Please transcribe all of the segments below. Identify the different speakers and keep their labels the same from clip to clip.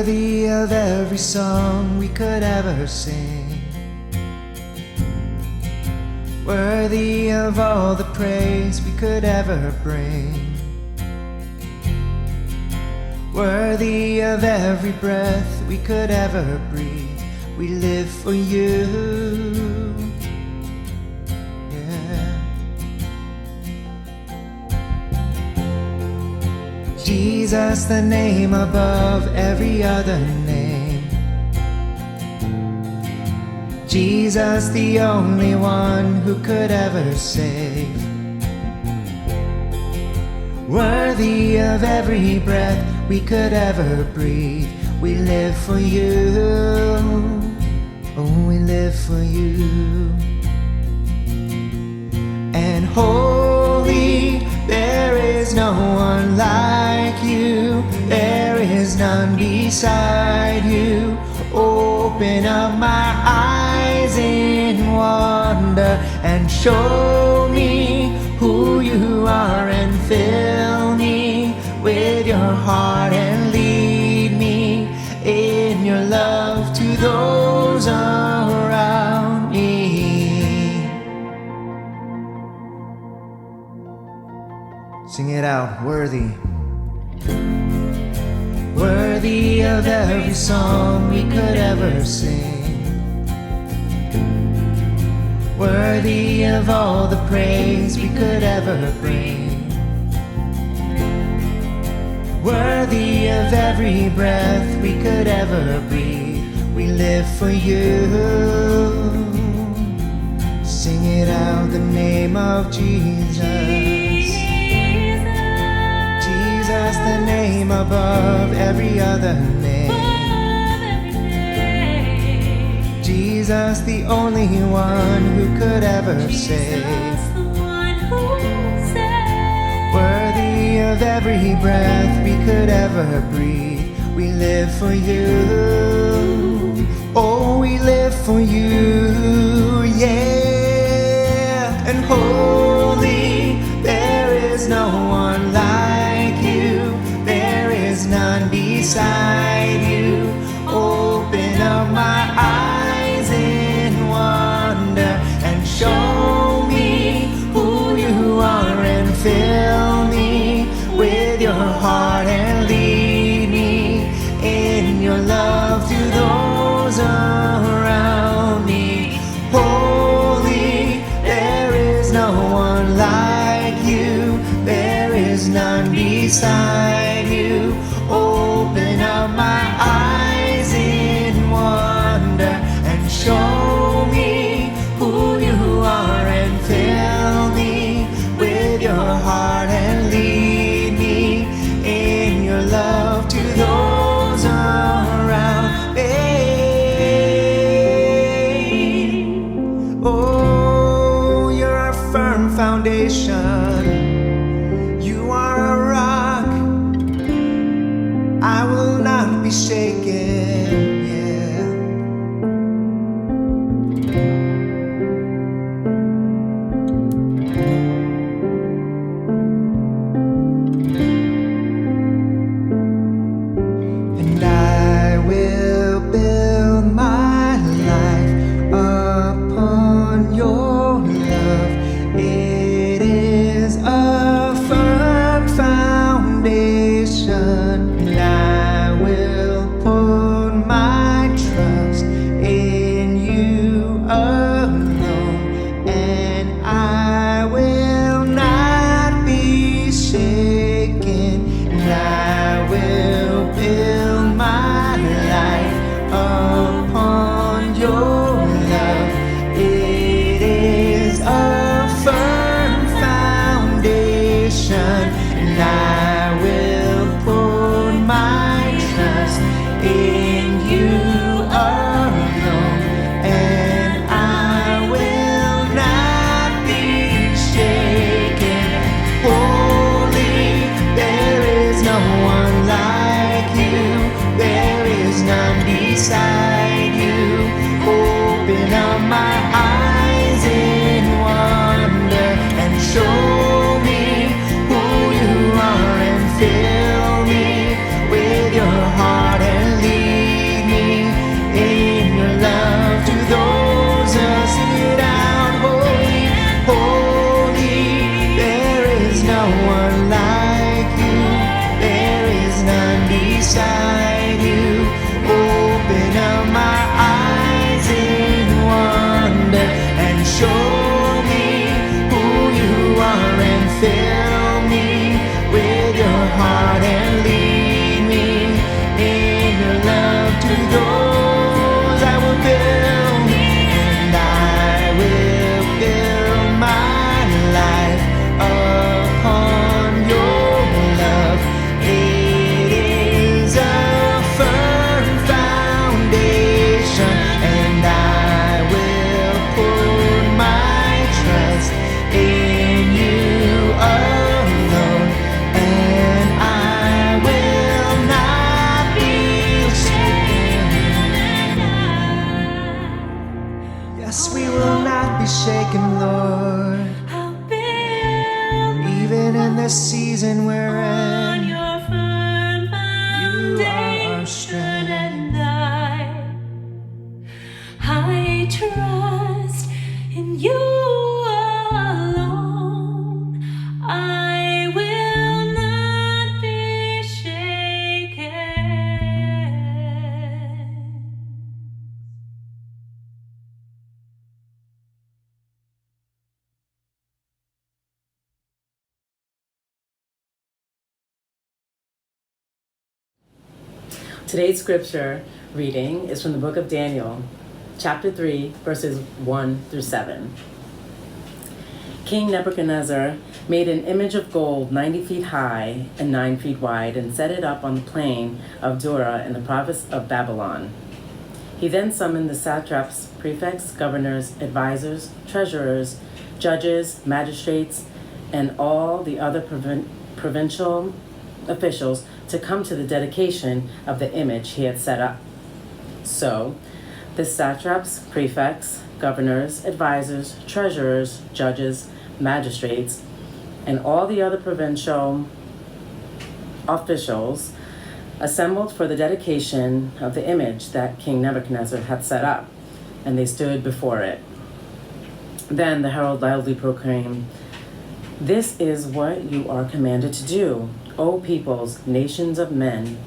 Speaker 1: worthy of every song we could ever sing, worthy of all the praise we could ever bring, worthy of every breath we could ever breathe. We live for you, yeah. Jesus, the name above every other name. Jesus, the only one who could ever save. Worthy of every breath we could ever breathe. We live for you. Oh, we live for you. And holy, there is no one like you. There is none beside you. Open up my eyes in wonder and show me who you are, and fill me with your heart and lead me in your love to those around me. Sing it out. Worthy. Worthy of every song we could ever sing, worthy of all the praise we could ever bring, worthy of every breath we could ever breathe. We live for you. Sing it out, the name of Jesus. Jesus, the name above every other name. Jesus, the only one who could ever save. Worthy of every breath we could ever breathe. We live for you. Oh, we live for you, yeah. And holy, there is no one like you. There is none beside you. Open up my eyes in wonder and show me who you are, and fill me with your heart and lead me in your love to those around me. Holy, there is no one like you. There is none beside you. Open up my eyes in wonder and show me who you are, and fill me with your heart and lead me in your love to those around me. Oh, you're a firm foundation. You are a rock. I will not be shaken, yeah. And I will build my life upon your love. It is a firm foundation. And I will put my trust in you alone, and I will not be shaken. And I will build my life upon your love. It is a firm foundation, and I will put my trust in you alone, and I will not be shaken. Holy, there is no one like you. There is none beside you. Open up my eyes in wonder and show me who you are, and fill me with your heart and lead to those I will build, and I will build my life upon your love. It is a firm foundation, and I will put my trust in you alone, and I will not be shaken. Yes, we will not be shaken, Lord. Even in the season we're in, you are our strength.
Speaker 2: I trust in you alone. I will not be shaken.
Speaker 3: Today's scripture reading is from the book of Daniel, chapter 3, verses 1 through 7. King Nebuchadnezzar made an image of gold 90 feet high and 9 feet wide and set it up on the plain of Dura in the province of Babylon. He then summoned the satraps, prefects, governors, advisors, treasurers, judges, magistrates, and all the other provincial officials to come to the dedication of the image he had set up. So, the satraps, prefects, governors, advisors, treasurers, judges, magistrates, and all the other provincial officials assembled for the dedication of the image that King Nebuchadnezzar had set up, and they stood before it. Then the herald loudly proclaimed, "This is what you are commanded to do, O peoples, nations of men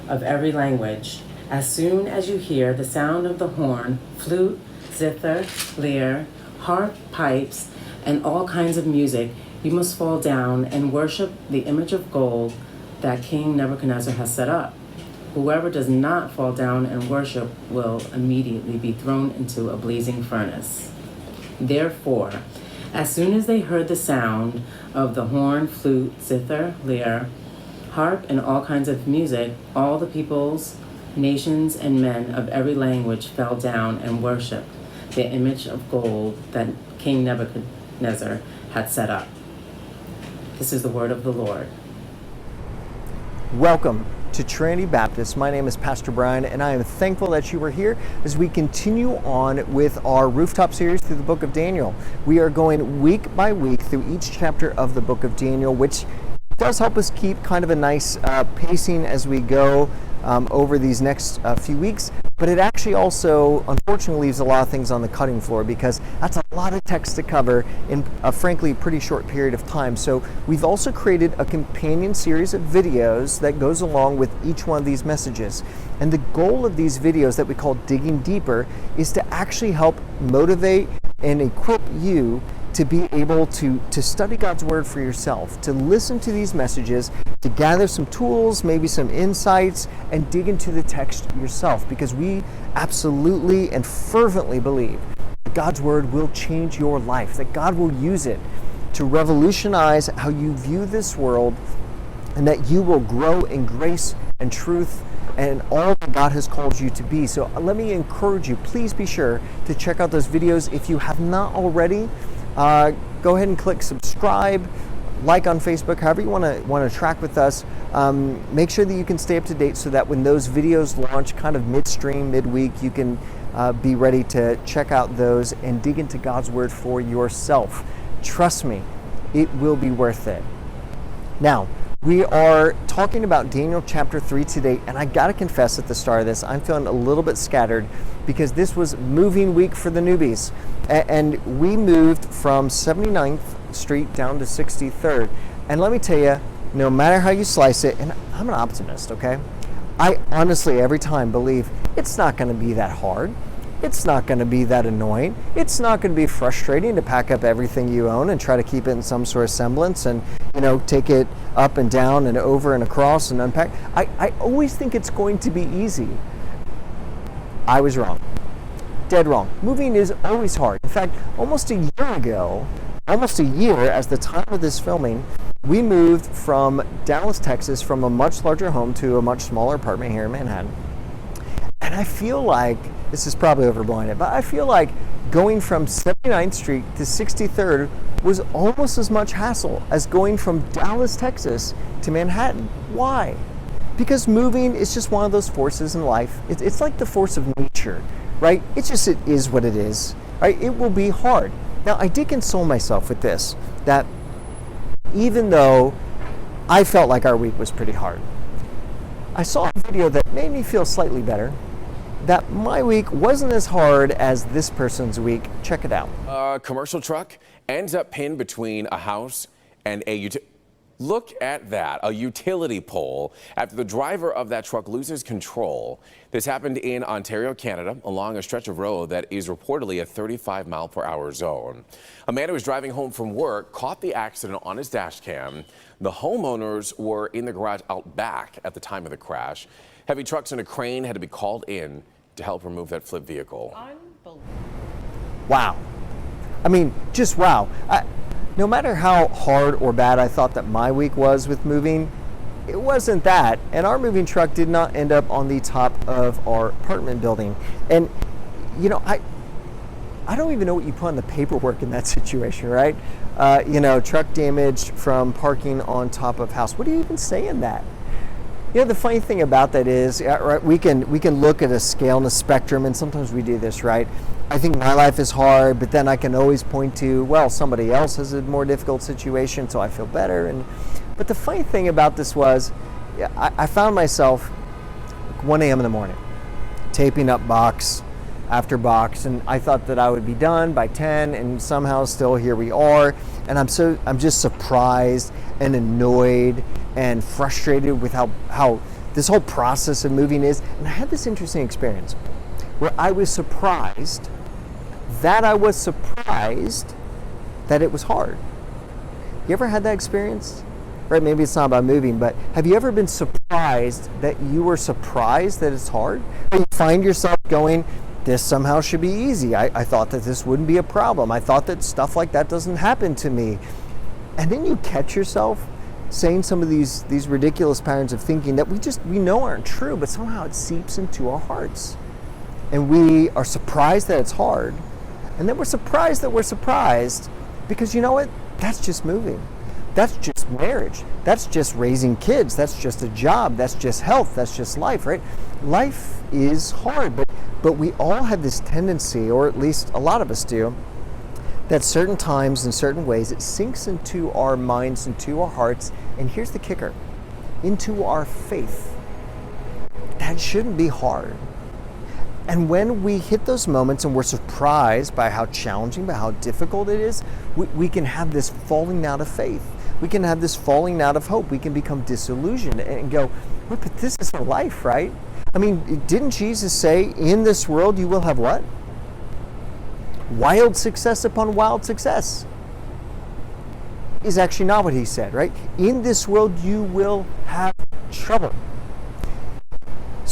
Speaker 3: of every language. As soon as you hear the sound of the horn, flute, zither, lyre, harp, pipes, and all kinds of music, you must fall down and worship the image of gold that King Nebuchadnezzar has set up. Whoever does not fall down and worship will immediately be thrown into a blazing furnace." Therefore, as soon as they heard the sound of the horn, flute, zither, lyre, harp, and all kinds of music, all the peoples, nations, and men of every language fell down and worshipped the image of gold that King Nebuchadnezzar had set up. This is the word of the Lord.
Speaker 4: Welcome to Trinity Baptist. My name is Pastor Brian, and I am thankful that you are here as we continue on with our rooftop series through the book of Daniel. We are going week by week through each chapter of the book of Daniel, which does help us keep kind of a nice pacing as we go over these next few weeks. But it actually also, unfortunately, leaves a lot of things on the cutting floor because that's a lot of text to cover in a frankly pretty short period of time. So we've also created a companion series of videos that goes along with each one of these messages. And the goal of these videos that we call Digging Deeper is to actually help motivate and equip you to be able to study God's Word for yourself, to listen to these messages, to gather some tools, maybe some insights, and dig into the text yourself, because we absolutely and fervently believe that God's Word will change your life, that God will use it to revolutionize how you view this world, and that you will grow in grace and truth and all that God has called you to be. So let me encourage you, please be sure to check out those videos. If you have not already, go ahead and click subscribe, like on Facebook, however you want to track with us. Make sure that you can stay up to date so that when those videos launch kind of midstream, midweek, you can be ready to check out those and dig into God's Word for yourself. Trust me, it will be worth it. Now, we are talking about Daniel chapter 3 today, and I gotta confess at the start of this, I'm feeling a little bit scattered because this was moving week for the newbies. And we moved from 79th Street down to 63rd. And let me tell you, no matter how you slice it, and I'm an optimist, okay? I honestly, every time, believe it's not gonna be that hard. It's not going to be that annoying. It's not going to be frustrating to pack up everything you own and try to keep it in some sort of semblance and, take it up and down and over and across and unpack. I always think it's going to be easy. I was wrong. Dead wrong. Moving is always hard. In fact, almost a year as the time of this filming, we moved from Dallas, Texas, from a much larger home to a much smaller apartment here in Manhattan. And I feel like, this is probably overblowing it, but I feel like going from 79th Street to 63rd was almost as much hassle as going from Dallas, Texas to Manhattan. Why? Because moving is just one of those forces in life. It's like the force of nature, right? It is what it is, right? It will be hard. Now, I did console myself with this, that even though I felt like our week was pretty hard, I saw a video that made me feel slightly better, that my week wasn't as hard as this person's week. Check it out.
Speaker 5: A commercial truck ends up pinned between a house and a Look at that, a utility pole, after the driver of that truck loses control. This happened in Ontario, Canada, along a stretch of road that is reportedly a 35-mile-per-hour zone. A man who was driving home from work caught the accident on his dash cam. The homeowners were in the garage out back at the time of the crash. Heavy trucks and a crane had to be called in to help remove that flipped vehicle.
Speaker 2: Unbelievable.
Speaker 4: Wow. I mean, just wow. No matter how hard or bad I thought that my week was with moving, it wasn't that. And our moving truck did not end up on the top of our apartment building. And, you know, I don't even know what you put on the paperwork in that situation, right? Truck damage from parking on top of house. What do you even say in that? You know, the funny thing about that is, right, we can look at a scale and a spectrum, and sometimes we do this, right? I think my life is hard, but then I can always point to, well, somebody else has a more difficult situation, so I feel better. But the funny thing about this was, I found myself 1 a.m. in the morning, taping up box after box, and I thought that I would be done by 10, and somehow still here we are. And I'm just surprised and annoyed and frustrated with how this whole process of moving is. And I had this interesting experience where I was surprised that it was hard. You ever had that experience? Right, maybe it's not about moving, but have you ever been surprised that you were surprised that it's hard? Or you find yourself going, this somehow should be easy. I thought that this wouldn't be a problem. I thought that stuff like that doesn't happen to me. And then you catch yourself saying some of these ridiculous patterns of thinking that we know aren't true, but somehow it seeps into our hearts. And we are surprised that it's hard. And then we're surprised that we're surprised because you know what? That's just moving. That's just marriage. That's just raising kids. That's just a job. That's just health. That's just life, right? Life is hard, but we all have this tendency, or at least a lot of us do, that certain times in certain ways it sinks into our minds, into our hearts, and here's the kicker, into our faith. That shouldn't be hard. And when we hit those moments and we're surprised by how challenging, by how difficult it is, we can have this falling out of faith. We can have this falling out of hope. We can become disillusioned and go, but this isn't life, right? I mean, didn't Jesus say, in this world you will have what? Wild success upon wild success. Is actually not what he said, right? In this world you will have trouble.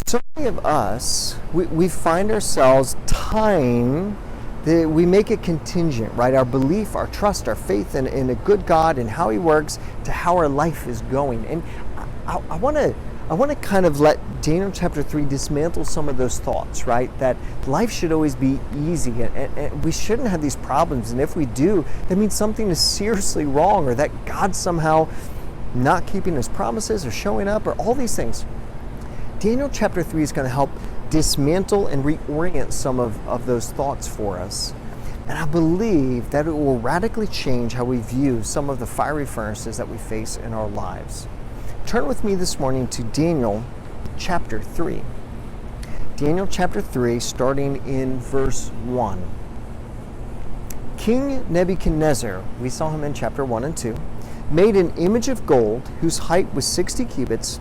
Speaker 4: So many of us, we find ourselves tying, we make it contingent, right? Our belief, our trust, our faith in a good God and how he works to how our life is going. And I want to kind of let Daniel chapter 3 dismantle some of those thoughts, right? That life should always be easy and we shouldn't have these problems. And if we do, that means something is seriously wrong, or that God's somehow not keeping his promises or showing up, or all these things. Daniel chapter 3 is going to help dismantle and reorient some of those thoughts for us. And I believe that it will radically change how we view some of the fiery furnaces that we face in our lives. Turn with me this morning to Daniel chapter 3. Daniel chapter 3, starting in verse 1. King Nebuchadnezzar, we saw him in chapter 1 and 2, made an image of gold whose height was 60 cubits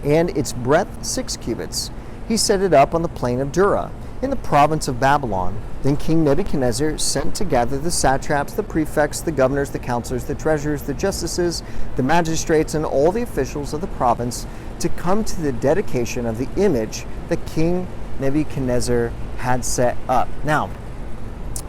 Speaker 4: and its breadth 6 cubits. He set it up on the plain of Dura, in the province of Babylon. Then King Nebuchadnezzar sent to gather the satraps, the prefects, the governors, the counselors, the treasurers, the justices, the magistrates, and all the officials of the province to come to the dedication of the image that King Nebuchadnezzar had set up. Now,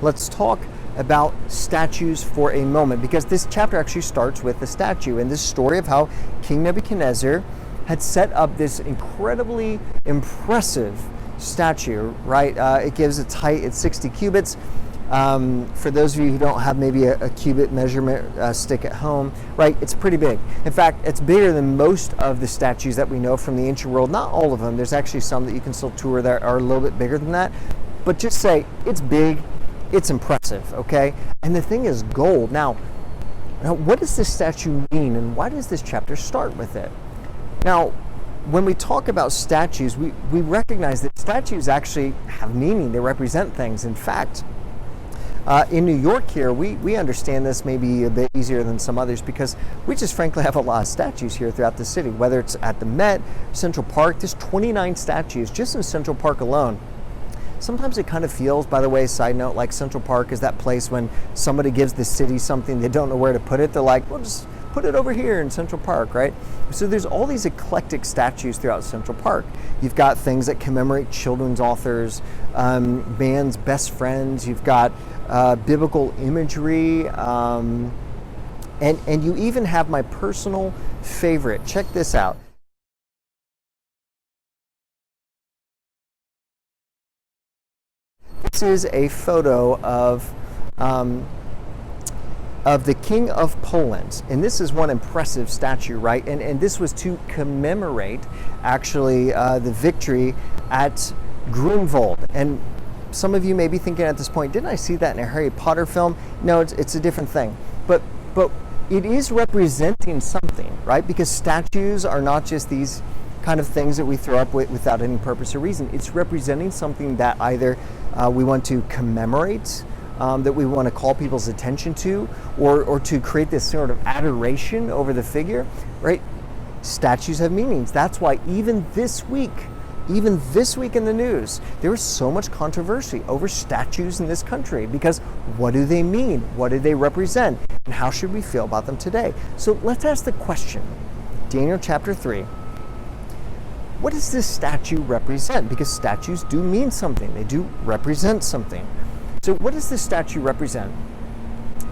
Speaker 4: let's talk about statues for a moment, because this chapter actually starts with a statue and this story of how King Nebuchadnezzar had set up this incredibly impressive statue, right? It gives its height at 60 cubits. For those of you who don't have maybe a cubit measurement stick at home, right, it's pretty big. In fact, it's bigger than most of the statues that we know from the ancient world. Not all of them. There's actually some that you can still tour that are a little bit bigger than that. But just say, it's big, it's impressive, okay? And the thing is gold. Now, what does this statue mean, and why does this chapter start with it? Now, when we talk about statues, we recognize that statues actually have meaning. They represent things. In fact, in New York here, we understand this maybe a bit easier than some others, because we just frankly have a lot of statues here throughout the city, whether it's at the Met, Central Park. There's 29 statues just in Central Park alone. Sometimes it kind of feels, by the way, side note, like Central Park is that place when somebody gives the city something, they don't know where to put it. They're like, well, just put it over here in Central Park, right? So there's all these eclectic statues throughout Central Park. You've got things that commemorate children's authors, man's best friends. You've got biblical imagery, and you even have my personal favorite. Check this out. This is a photo of the King of Poland, and this is one impressive statue, right? And this was to commemorate actually the victory at Grunwald. And some of you may be thinking at this point, didn't I see that in a Harry Potter film? No, it's a different thing. But it is representing something, right? Because statues are not just these kind of things that we throw up without any purpose or reason. It's representing something that either we want to commemorate, that we want to call people's attention to, or to create this sort of adoration over the figure, right? Statues have meanings. That's why even this week in the news, there was so much controversy over statues in this country, because what do they mean? What do they represent? And how should we feel about them today? So let's ask the question. Daniel chapter 3. What does this statue represent? Because statues do mean something. They do represent something. So what does this statue represent?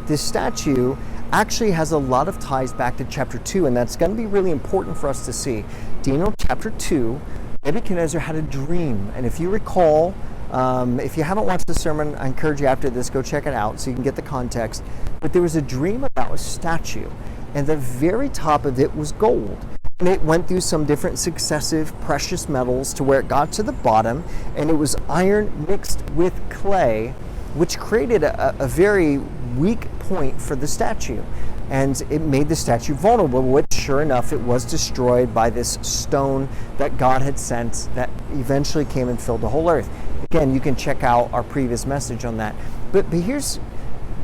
Speaker 4: This statue actually has a lot of ties back to chapter 2, and that's going to be really important for us to see. Daniel chapter 2, Nebuchadnezzar had a dream. And if you recall, if you haven't watched the sermon, I encourage you after this, go check it out so you can get the context. But there was a dream about a statue, and the very top of it was gold. And it went through some different successive precious metals to where it got to the bottom, and it was iron mixed with clay, which created a very weak point for the statue. And it made the statue vulnerable, which sure enough, it was destroyed by this stone that God had sent that eventually came and filled the whole earth. Again, you can check out our previous message on that. But here's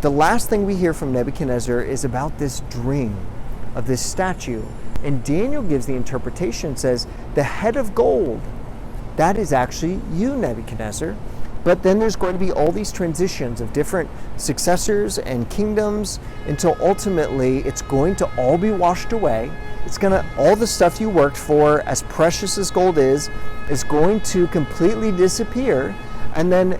Speaker 4: the last thing we hear from Nebuchadnezzar is about this dream of this statue. And Daniel gives the interpretation, says, the head of gold, that is actually you, Nebuchadnezzar. But then there's going to be all these transitions of different successors and kingdoms until ultimately it's going to all be washed away. It's going to, all the stuff you worked for, as precious as gold is going to completely disappear. And then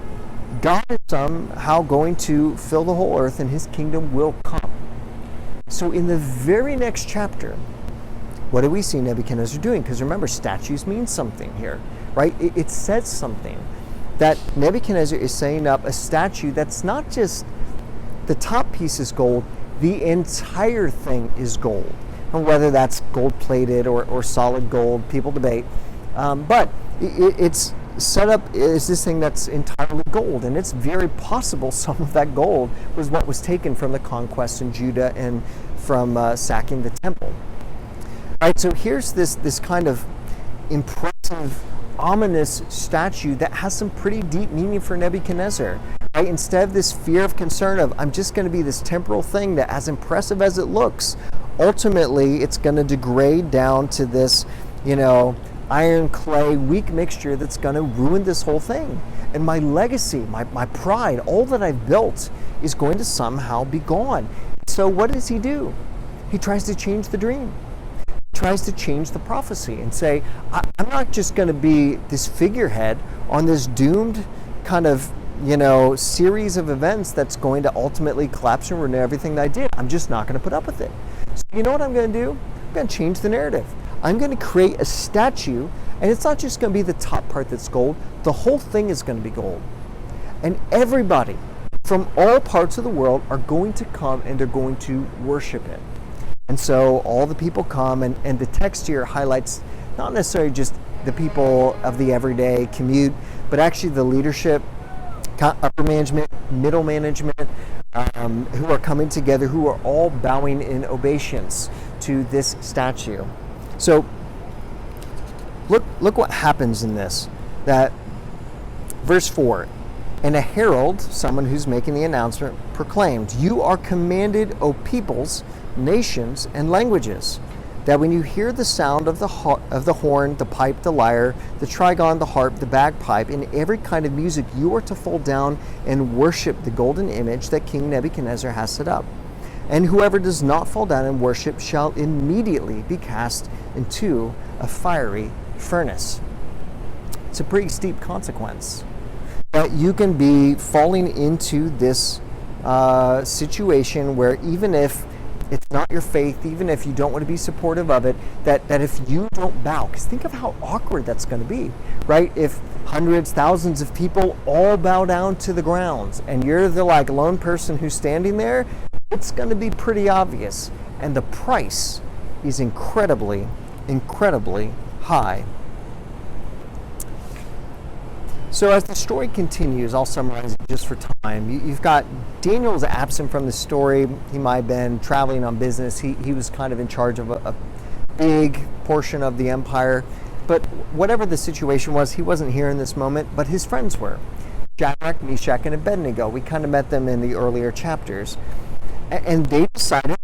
Speaker 4: God is somehow going to fill the whole earth and his kingdom will come. So in the very next chapter, what do we see Nebuchadnezzar doing? Because remember, statues mean something here, right? It says something. That Nebuchadnezzar is setting up a statue that's not just the top piece is gold, the entire thing is gold. And whether that's gold plated or solid gold, people debate. But it's set up as this thing that's entirely gold. And it's very possible some of that gold was what was taken from the conquest in Judah and from sacking the temple. All right, so here's this kind of impressive, ominous statue that has some pretty deep meaning for Nebuchadnezzar. Right? Instead of this fear of concern of, I'm just going to be this temporal thing that, as impressive as it looks, ultimately it's going to degrade down to this, iron, clay, weak mixture that's going to ruin this whole thing. And my legacy, my pride, all that I've built is going to somehow be gone. So what does he do? He tries to change the dream. tries to change the prophecy and say, I'm not just going to be this figurehead on this doomed kind of, series of events that's going to ultimately collapse and ruin everything that I did. I'm just not going to put up with it. So you know what I'm going to do? I'm going to change the narrative. I'm going to create a statue, and it's not just going to be the top part that's gold. The whole thing is going to be gold. And everybody from all parts of the world are going to come and they're going to worship it. And so all the people come, and the text here highlights not necessarily just the people of the everyday commute, but actually the leadership, upper management, middle management, who are coming together, who are all bowing in obeisance to this statue. So look what happens in this. That verse 4, and a herald, someone who's making the announcement, proclaimed, "You are commanded, O peoples, nations, and languages, that when you hear the sound of the horn, the pipe, the lyre, the trigon, the harp, the bagpipe, and every kind of music, you are to fall down and worship the golden image that King Nebuchadnezzar has set up. And whoever does not fall down and worship shall immediately be cast into a fiery furnace." It's a pretty steep consequence. But you can be falling into this situation where even if it's not your faith, even if you don't want to be supportive of it, that if you don't bow, because think of how awkward that's going to be, right? If hundreds, thousands of people all bow down to the ground and you're the lone person who's standing there, it's going to be pretty obvious. And the price is incredibly, incredibly high. So as the story continues, I'll summarize it just for time. You've got Daniel's absent from the story. He might have been traveling on business. He was kind of in charge of a big portion of the empire. But whatever the situation was, he wasn't here in this moment, but his friends were. Shadrach, Meshach, and Abednego. We kind of met them in the earlier chapters. And they decided,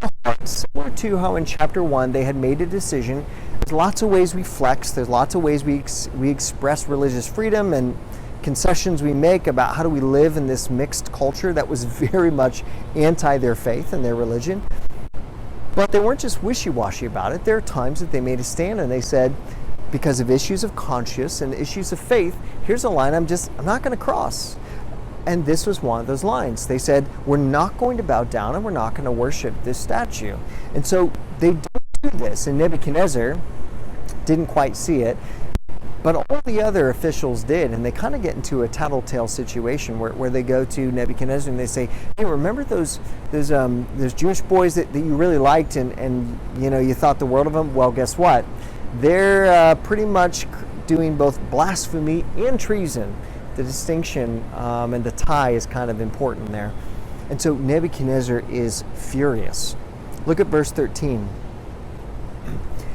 Speaker 4: similar to how in chapter 1 they had made a decision. There's lots of ways we flex. There's lots of ways we express religious freedom and concessions we make about how do we live in this mixed culture that was very much anti their faith and their religion. But they weren't just wishy-washy about it. There are times that they made a stand and they said, because of issues of conscience and issues of faith, here's a line I'm not going to cross. And this was one of those lines. They said, we're not going to bow down and we're not going to worship this statue. And so they don't do this. And Nebuchadnezzar didn't quite see it, but all the other officials did. And they kind of get into a tattletale situation where they go to Nebuchadnezzar and they say, hey, remember those Jewish boys that you really liked and you thought the world of them? Well, guess what? They're pretty much doing both blasphemy and treason. The distinction and the tie is kind of important there. And so Nebuchadnezzar is furious. Look at verse 13.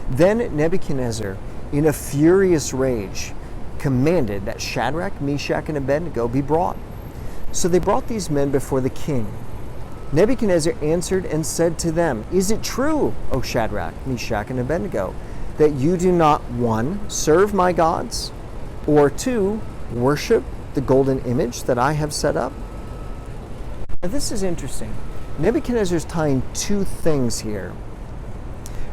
Speaker 4: Then Nebuchadnezzar, in a furious rage, commanded that Shadrach, Meshach, and Abednego be brought. So they brought these men before the king. Nebuchadnezzar answered and said to them, "Is it true, O Shadrach, Meshach, and Abednego, that you do not, 1, serve my gods, or 2, worship the golden image that I have set up?" Now this is interesting. Nebuchadnezzar's tying two things here.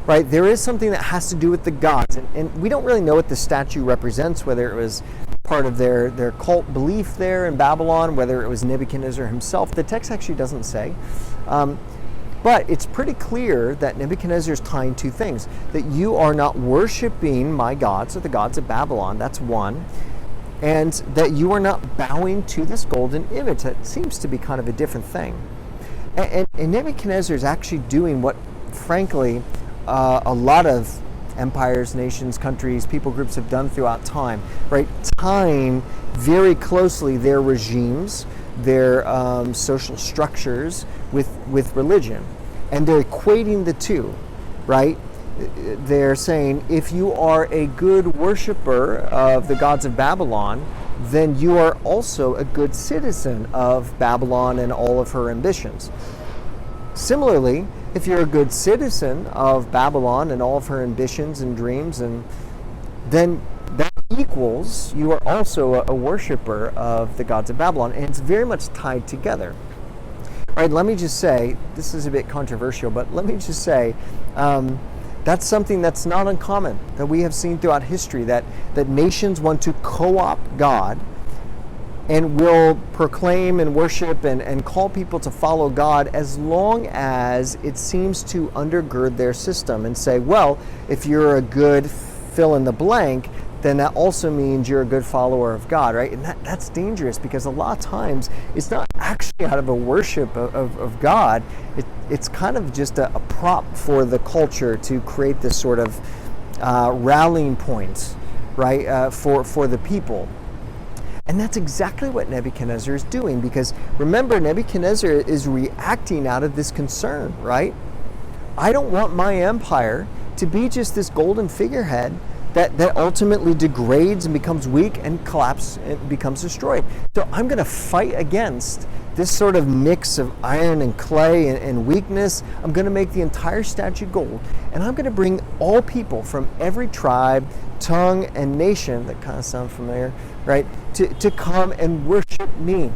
Speaker 4: Right? There is something that has to do with the gods, and we don't really know what the statue represents, whether it was part of their cult belief there in Babylon, whether it was Nebuchadnezzar himself. The text actually doesn't say. But it's pretty clear that Nebuchadnezzar is tying two things. That you are not worshiping my gods, or the gods of Babylon, that's one. And that you are not bowing to this golden image. That seems to be kind of a different thing. And Nebuchadnezzar is actually doing what, frankly, a lot of empires, nations, countries, people groups have done throughout time, right? Tying very closely their regimes, their social structures with religion. And they're equating the two, right? They're saying, if you are a good worshiper of the gods of Babylon, then you are also a good citizen of Babylon and all of her ambitions. Similarly, if you're a good citizen of Babylon and all of her ambitions and dreams, and then that equals you are also a worshiper of the gods of Babylon, and it's very much tied together. All right, let me just say, this is a bit controversial, but let me just say that That's something that's not uncommon, that we have seen throughout history, that nations want to co-opt God and will proclaim and worship and call people to follow God as long as it seems to undergird their system and say, well, if you're a good fill in the blank, then that also means you're a good follower of God, right? And that's dangerous, because a lot of times it's not actually out of a worship of God. It's kind of just a prop for the culture to create this sort of rallying point, right, for the people. And that's exactly what Nebuchadnezzar is doing, because remember, Nebuchadnezzar is reacting out of this concern, right? I don't want my empire to be just this golden figurehead that ultimately degrades and becomes weak and collapses and becomes destroyed. So I'm going to fight against this sort of mix of iron and clay and weakness. I'm going to make the entire statue gold, and I'm going to bring all people from every tribe, tongue, and nation, that kind of sound familiar, right, to come and worship me.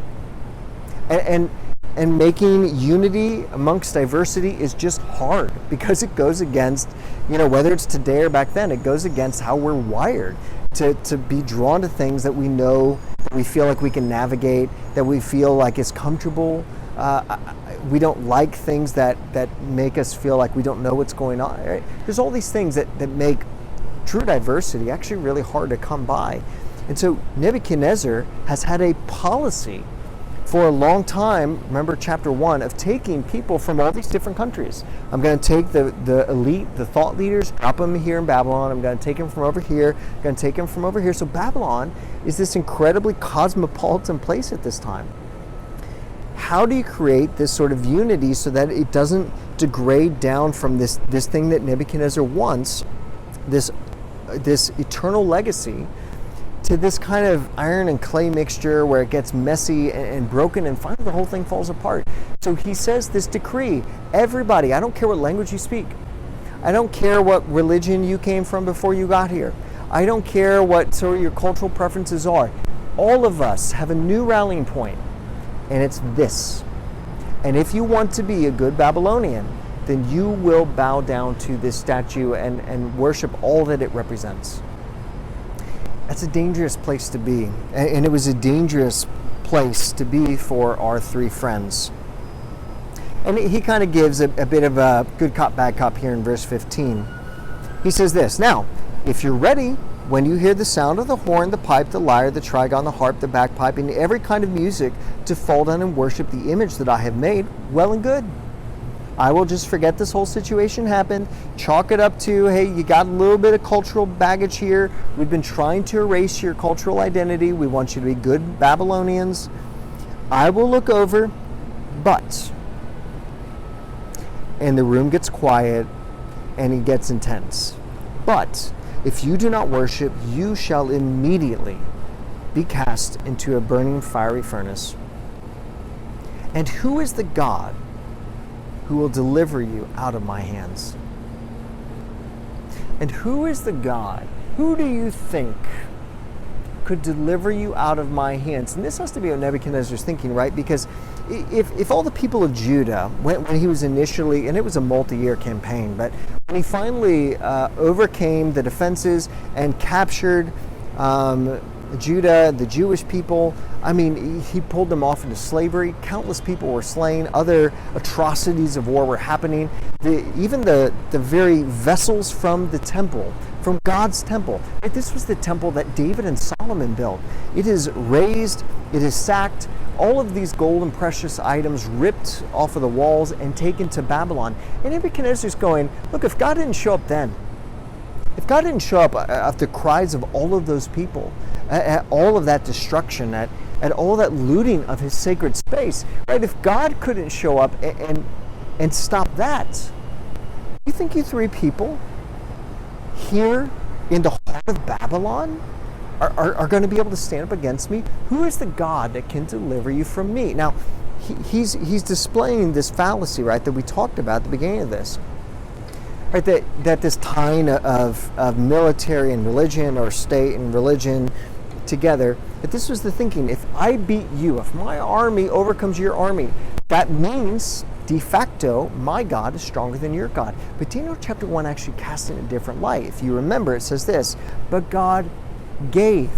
Speaker 4: And making unity amongst diversity is just hard, because it goes against, whether it's today or back then, it goes against how we're wired to be drawn to things that we know, that we feel like we can navigate, that we feel like is comfortable. We don't like things that make us feel like we don't know what's going on, right? There's all these things that make true diversity actually really hard to come by. And so Nebuchadnezzar has had a policy for a long time, remember chapter 1, of taking people from all these different countries. I'm going to take the elite, the thought leaders, drop them here in Babylon. I'm going to take them from over here, I'm going to take them from over here. So Babylon is this incredibly cosmopolitan place at this time. How do you create this sort of unity so that it doesn't degrade down from this thing that Nebuchadnezzar wants, this eternal legacy, to this kind of iron and clay mixture where it gets messy and broken, and finally the whole thing falls apart? So he says this decree: everybody, I don't care what language you speak, I don't care what religion you came from before you got here, I don't care what sort of your cultural preferences are, all of us have a new rallying point, and it's this. And if you want to be a good Babylonian, then you will bow down to this statue and worship all that it represents. That's a dangerous place to be, and it was a dangerous place to be for our three friends. And he kind of gives a bit of a good cop, bad cop here in verse 15. He says this: now, if you're ready, when you hear the sound of the horn, the pipe, the lyre, the trigon, the harp, the bagpipe, and every kind of music, to fall down and worship the image that I have made, well and good. I will just forget this whole situation happened, chalk it up to, hey, you got a little bit of cultural baggage here. We've been trying to erase your cultural identity. We want you to be good Babylonians. I will look over, but... And the room gets quiet, and it gets intense. But if you do not worship, you shall immediately be cast into a burning fiery furnace. And who is the God who will deliver you out of my hands? And who is the God? Who do you think could deliver you out of my hands? And this has to be what Nebuchadnezzar's thinking, right? Because if all the people of Judah, when he was initially, and it was a multi-year campaign, but when he finally overcame the defenses and captured Judah, the Jewish people, I mean, he pulled them off into slavery. Countless people were slain. Other atrocities of war were happening. Even the very vessels from the temple, from God's temple. Right? This was the temple that David and Solomon built. It is razed, it is sacked, all of these gold and precious items ripped off of the walls and taken to Babylon. And Nebuchadnezzar's going, look, if God didn't show up then, if God didn't show up at the cries of all of those people, at all of that destruction, at all that looting of his sacred space, right? If God couldn't show up and stop that, you think you three people here in the heart of Babylon are going to be able to stand up against me? Who is the God that can deliver you from me? Now, he's displaying this fallacy, right, that we talked about at the beginning of this. Right, that this tying of military and religion, or state and religion together, But this was the thinking: if I beat you, if my army overcomes your army, that means de facto my God is stronger than your God. But Daniel chapter 1 actually casts it in a different light. If you remember, it says this: but God gave.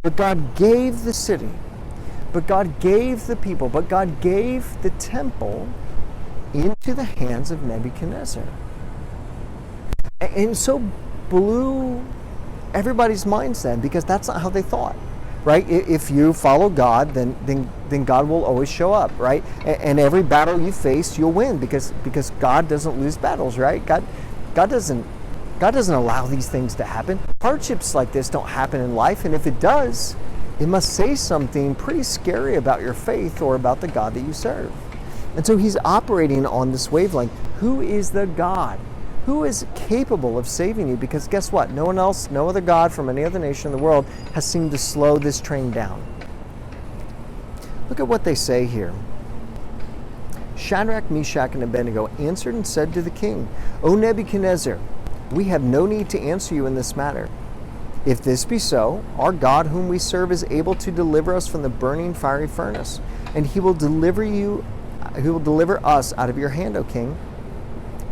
Speaker 4: But God gave the city. But God gave the people. But God gave the temple into the hands of Nebuchadnezzar. And so blew everybody's minds then, because that's not how they thought, right? If you follow God, then God will always show up, right? And every battle you face, you'll win, because God doesn't lose battles, right? God doesn't allow these things to happen. Hardships like this don't happen in life, and if it does, it must say something pretty scary about your faith or about the God that you serve. And so he's operating on this wavelength. Who is the God? Who is capable of saving you? Because guess what? No one else, no other God from any other nation in the world has seemed to slow this train down. Look at what they say here. Shadrach, Meshach, and Abednego answered and said to the king, O Nebuchadnezzar, we have no need to answer you in this matter. If this be so, our God whom we serve is able to deliver us from the burning fiery furnace, and he will deliver us out of your hand, O king.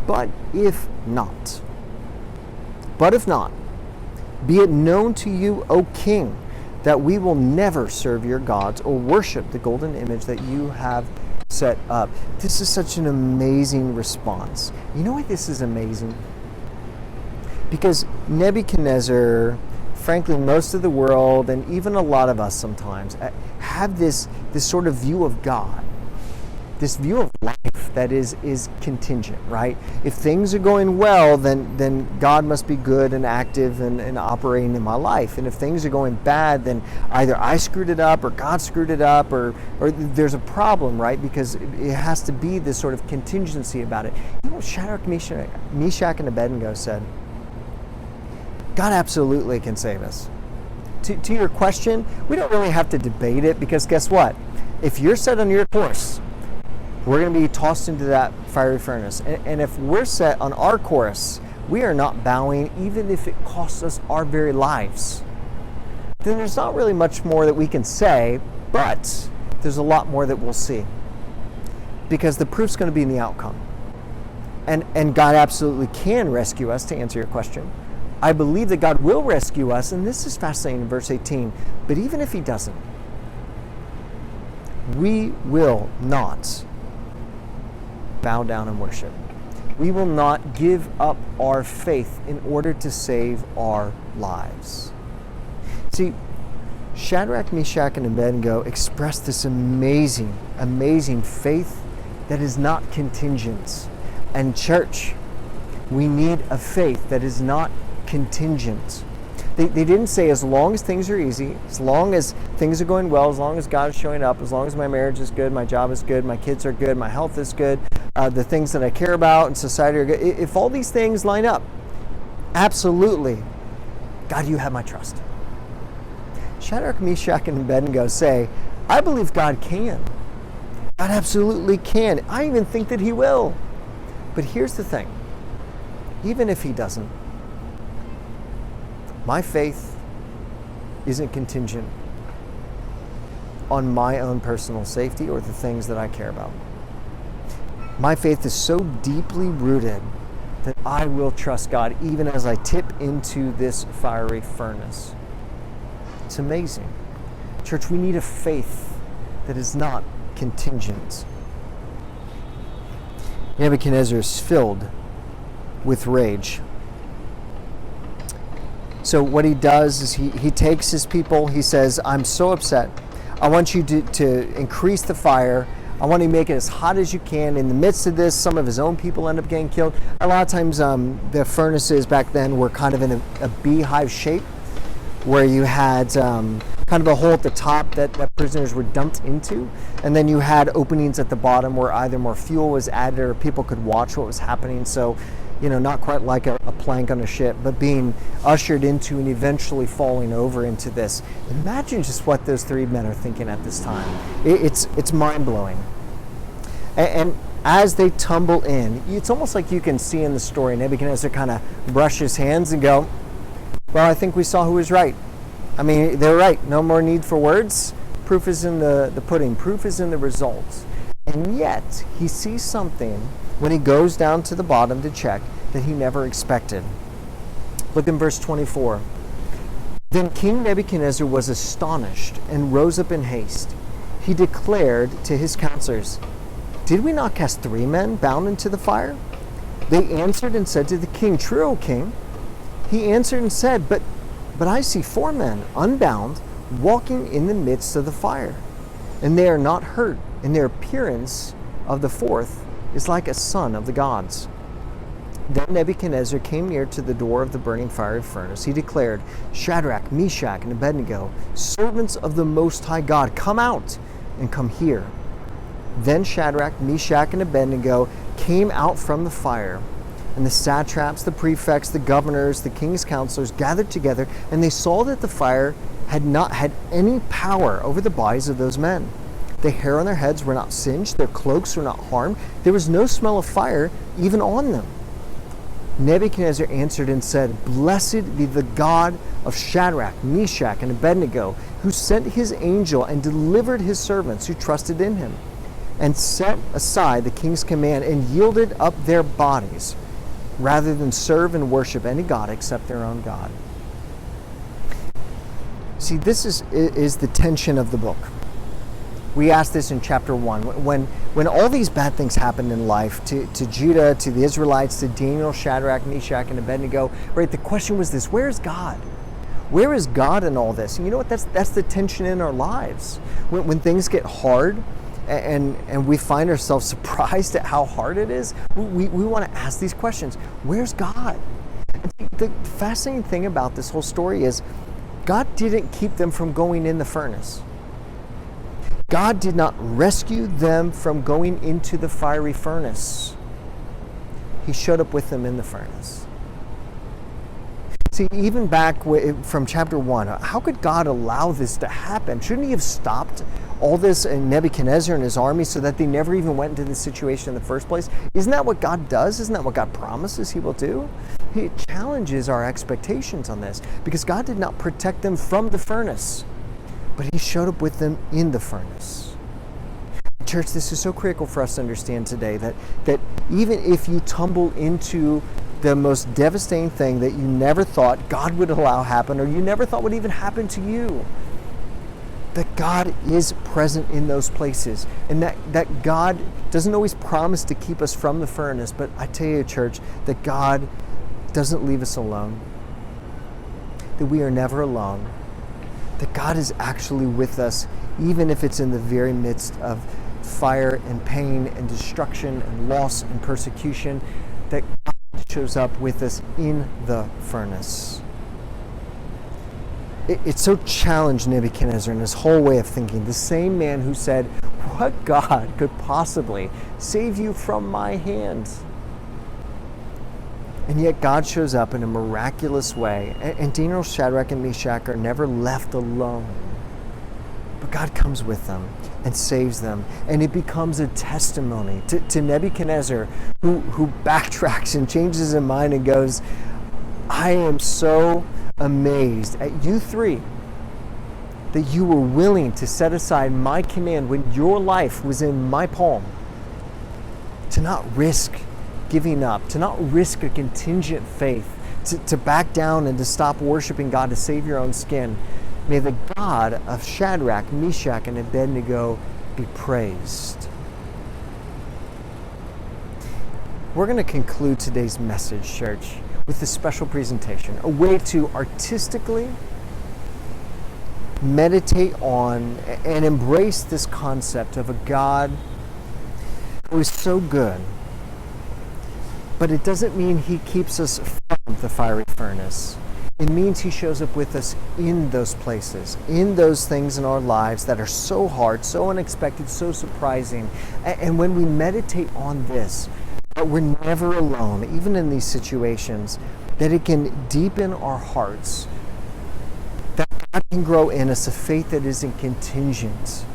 Speaker 4: But if not, be it known to you, O king, that we will never serve your gods or worship the golden image that you have set up. This is such an amazing response. You know why this is amazing? Because Nebuchadnezzar, frankly, most of the world, and even a lot of us sometimes, have this sort of view of God, this view of life that is contingent, right? If things are going well, then God must be good and active and operating in my life. And if things are going bad, then either I screwed it up or God screwed it up or there's a problem, right? Because it has to be this sort of contingency about it. You know what Shadrach, Meshach, and Abednego said? God absolutely can save us. To your question, we don't really have to debate it, because guess what? If you're set on your course, we're going to be tossed into that fiery furnace. And if we're set on our course, we are not bowing, even if it costs us our very lives. Then there's not really much more that we can say, but there's a lot more that we'll see. Because the proof's going to be in the outcome. And God absolutely can rescue us, to answer your question. I believe that God will rescue us, and this is fascinating in verse 18. But even if he doesn't, we will not bow down and worship. We will not give up our faith in order to save our lives. See, Shadrach, Meshach, and Abednego expressed this amazing, amazing faith that is not contingent. And church, we need a faith that is not contingent. They didn't say, as long as things are easy, as long as things are going well, as long as God is showing up, as long as my marriage is good, my job is good, my kids are good, my health is good, the things that I care about in society are good. If all these things line up, absolutely, God, you have my trust. Shadrach, Meshach, and Abednego say, I believe God can. God absolutely can. I even think that he will. But here's the thing. Even if he doesn't, my faith isn't contingent on my own personal safety or the things that I care about. My faith is so deeply rooted that I will trust God even as I tip into this fiery furnace. It's amazing. Church, we need a faith that is not contingent. Nebuchadnezzar is filled with rage. So what he does is he takes his people, he says, I'm so upset. I want you to increase the fire. I want to make it as hot as you can. In the midst of this, some of his own people end up getting killed. A lot of times the furnaces back then were kind of in a beehive shape, where you had kind of a hole at the top that prisoners were dumped into. And then you had openings at the bottom where either more fuel was added or people could watch what was happening. So, not quite like a plank on a ship, but being ushered into and eventually falling over into this. Imagine just what those three men are thinking at this time. It's mind-blowing. And as they tumble in, it's almost like you can see in the story, Nebuchadnezzar kind of brush his hands and go, well, I think we saw who was right. I mean, they're right. No more need for words. Proof is in the pudding. Proof is in the results. And yet, he sees something when he goes down to the bottom to check that he never expected. Look in verse 24. Then King Nebuchadnezzar was astonished and rose up in haste. He declared to his counselors, "Did we not cast 3 men bound into the fire?" They answered and said to the king, "True, O king." He answered and said, But I see 4 men unbound walking in the midst of the fire, and they are not hurt, and their appearance of the 4th is like a son of the gods." Then Nebuchadnezzar came near to the door of the burning fiery furnace. He declared, "Shadrach, Meshach, and Abednego, servants of the Most High God, come out and come here." Then Shadrach, Meshach, and Abednego came out from the fire, and the satraps, the prefects, the governors, the king's counselors gathered together, and they saw that the fire had not had any power over the bodies of those men. The hair on their heads were not singed, their cloaks were not harmed, there was no smell of fire even on them. Nebuchadnezzar answered and said, "Blessed be the God of Shadrach, Meshach, and Abednego, who sent his angel and delivered his servants who trusted in him, and set aside the king's command and yielded up their bodies, rather than serve and worship any god except their own God." See, this is the tension of the book. We asked this in chapter 1. When all these bad things happened in life to Judah, to the Israelites, to Daniel, Shadrach, Meshach, and Abednego, right? The question was this: where is God? Where is God in all this? And you know what? That's the tension in our lives. When things get hard and we find ourselves surprised at how hard it is, we want to ask these questions. Where's God? And the fascinating thing about this whole story is God didn't keep them from going in the furnace. God did not rescue them from going into the fiery furnace. He showed up with them in the furnace. See, even back from chapter 1, how could God allow this to happen? Shouldn't he have stopped all this in Nebuchadnezzar and his army so that they never even went into this situation in the first place? Isn't that what God does? Isn't that what God promises he will do? He challenges our expectations on this, because God did not protect them from the furnace, but he showed up with them in the furnace. Church, this is so critical for us to understand today, that even if you tumble into the most devastating thing that you never thought God would allow happen, or you never thought would even happen to you, that God is present in those places, and that God doesn't always promise to keep us from the furnace, but I tell you, church, that God doesn't leave us alone, that we are never alone, that God is actually with us, even if it's in the very midst of fire and pain and destruction and loss and persecution, that God shows up with us in the furnace. It so challenged Nebuchadnezzar in his whole way of thinking. The same man who said, "What God could possibly save you from my hands?" And yet God shows up in a miraculous way. And Daniel, Shadrach, and Meshach are never left alone. But God comes with them and saves them. And it becomes a testimony to Nebuchadnezzar, who backtracks and changes his mind and goes, "I am so amazed at you 3 that you were willing to set aside my command when your life was in my palm, to not risk giving up, to not risk a contingent faith, to back down and to stop worshiping God to save your own skin. May the God of Shadrach, Meshach, and Abednego be praised." We're going to conclude today's message, church, with this special presentation, a way to artistically meditate on and embrace this concept of a God who is so good. But it doesn't mean he keeps us from the fiery furnace. It means he shows up with us in those places, in those things in our lives that are so hard, so unexpected, so surprising. And when we meditate on this, that we're never alone, even in these situations, that it can deepen our hearts, that God can grow in us a faith that isn't contingent,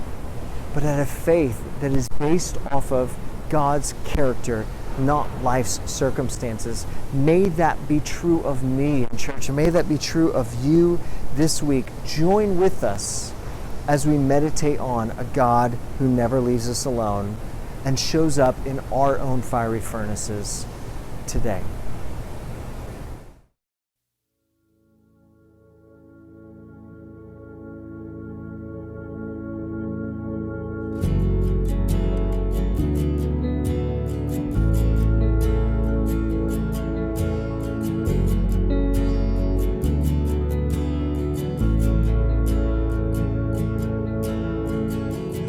Speaker 4: but a faith that is based off of God's character, not life's circumstances. May that be true of me, church, and may that be true of you this week, join with us as we meditate on a God who never leaves us alone and shows up in our own fiery furnaces today.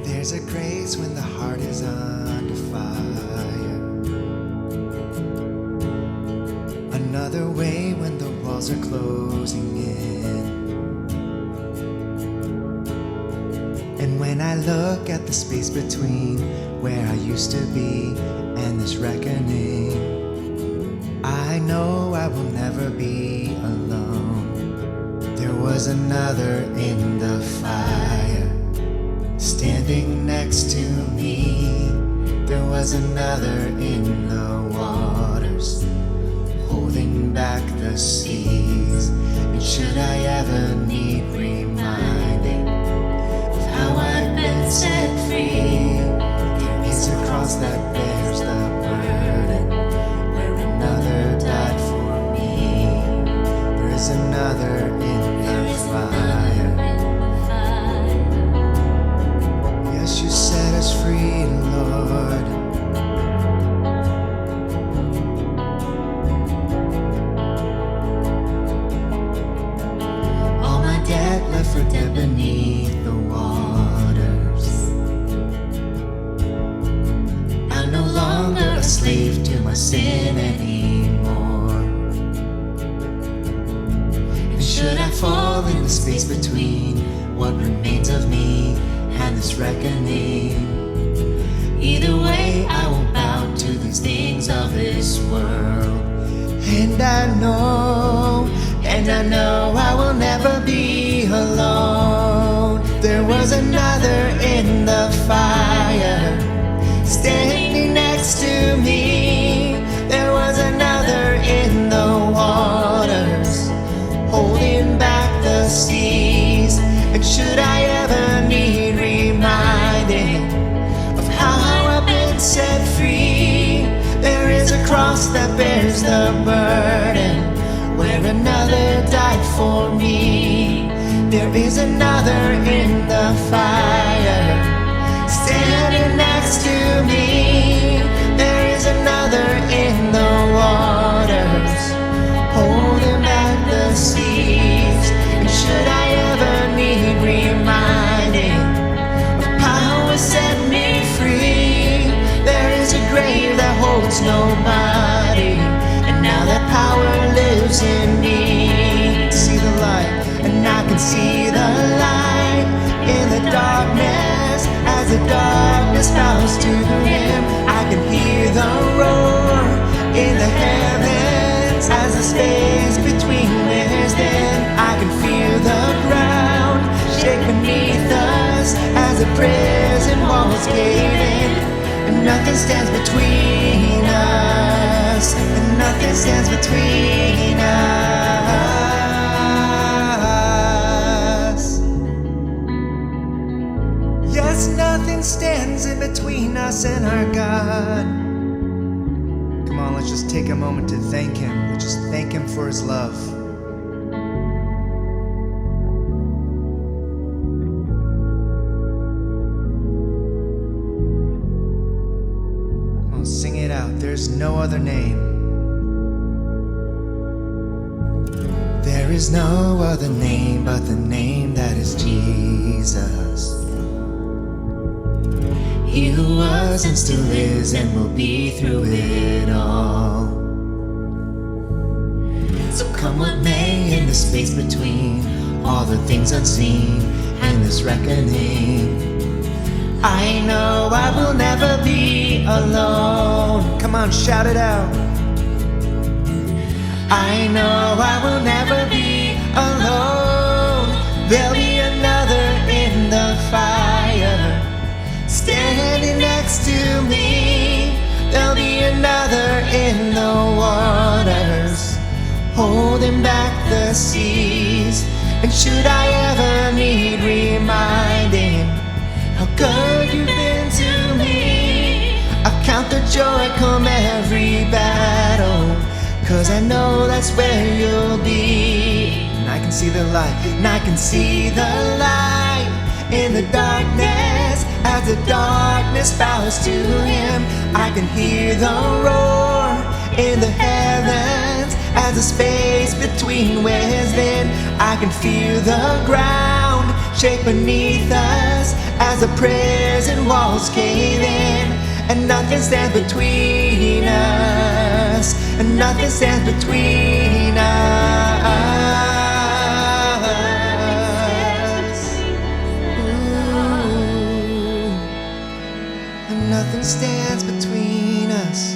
Speaker 1: There's a grace when the heart is under fire. Another way when the walls are closing in. And when I look at the space between where I used to be and this reckoning, I know I will never be alone. There was another in the fire, standing next to me. There was another in the waters, holding back the seas. And should I ever need reminding of how I've been set free, there is a cross that bears the burden, where another died for me. There is another in the fire. Yes, you set us free, Lord. All my debt left for dead beneath the waters. I'm no longer a slave to my sin anymore. And should I fall in the space between what remains of me and this reckoning, either way I will bow to these things of this world. And I know I will never be alone. There was another in the fire, standing next to me. There was another in the waters, holding back the seas. And should I ever need reminding of how I've been set free, there is a cross that bears the burden, where another died for me. There is another in the fire, standing next to me. There is another in the waters, holding back the seas. And should I ever need reminding of power set me free, there is a grave that holds nobody, and now that power lives in me. See the light, and I can see the light in the darkness. As the darkness bows to him, I can hear the roar in the heavens. As the space between is thin, I can feel the ground shake beneath us as the prison walls cave in. And nothing stands between us, and nothing stands between us. Yes, nothing stands in between us and our God. Come on, let's just take a moment to thank him. Let's just thank him for his love. Come on, sing it out. There's no other name. There is no other name but the name that is Jesus. He who was and still is and will be through it all. So come what may in the space between all the things unseen and this reckoning, I know I will never be alone. Come on, shout it out. I know I will never be alone. There'll be another in the fire, standing next to me. There'll be another in the waters, holding back the seas. And should I ever need reminding how good you've been to me, I count the joy come every battle, 'cause I know that's where you'll be. And I can see the light, and I can see the light in the darkness as the darkness bows to him. I can hear the roar in the heavens as the space between wears thin. I can feel the ground shake beneath us as the prison walls cave in. And nothing stands between us, and nothing stands between us. Ooh. And nothing stands between us.